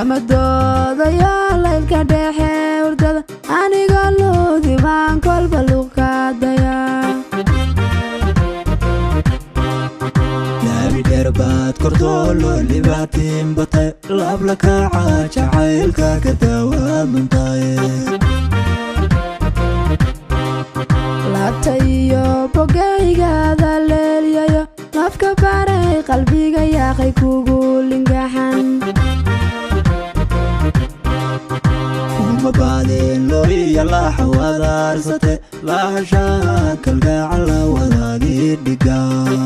lama doodayo laylka dhexe hurdada aniga loodi baan kolba luqaadaya laabi dheerbaad kordolo libaatiin batay laabla kaaca jacaylka ka daawaaduntaye laabtayo bogaygaada leeliyayo lafka baray qalbiga yaaqay kugu lingaxan kuma baadeen looiya laaxa wadaarsate laahashaa kalgaaca la wadaagii dhigaa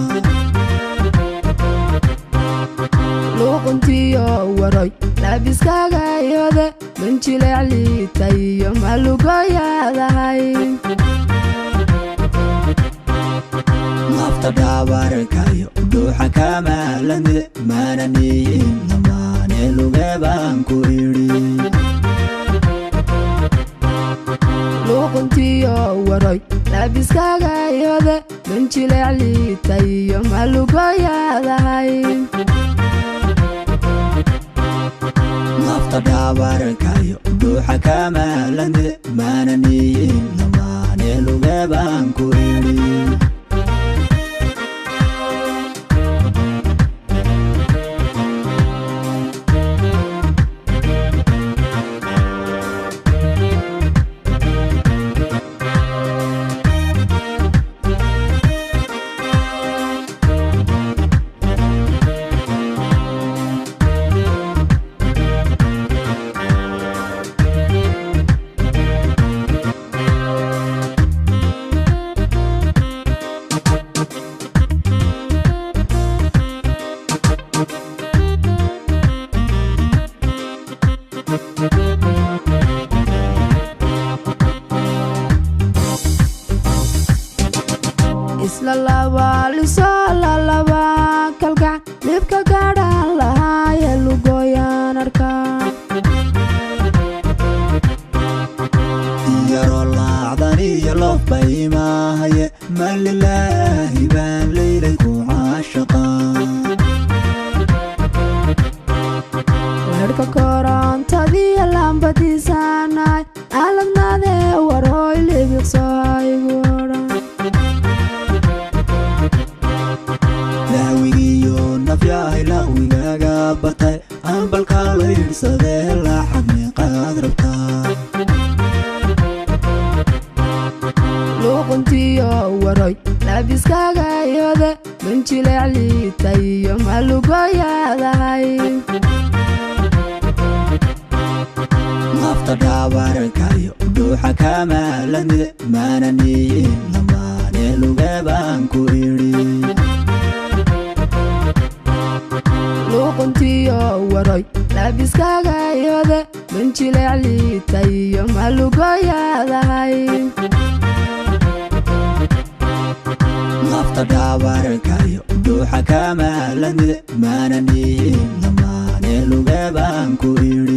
luuquntiyo waroy laabiskaaga yode banjileecliitayo malugoyaadahay lafta dhaabarkayo dhuuxa kamaalamide maananiyin lamaane luge baan ku idhi luuquntiyo waroy laabiskaaga yode banjileecliitayo malugoyaadahay lafta dhaabarkayo dhuuxa kamaalamide maananiyin lamaane luge baan ku idhi isla laba liso la laba kalgac libka gaadhaan lahaaye lugoyaan arkaa yaro laacdan iyo loof bay maahaye malilaahi baan leylay ku caashaqaa weerka korontadiyo lambadiisaanaay aaladnaadee warooy libiqsoohaygu odhan lahwigiyo nafyahay laqwigaaga batay ambalkaa laydhsadee laaxad meeqaad rabtaa luuquntiyo waroy laabiskaaga yode banjileecliitayo malugoyaadahay lafta dhaabarkayo dhuuxa kamaalamide maananiyin lamaane luge baan ku idhi luuquntiyo waroy laabiskaaga yode banjileecliitayo malugoyaadahay lafta dhaabarkayo dhuuxa kamaalamide maananiyin lamaane luge baan ku idhi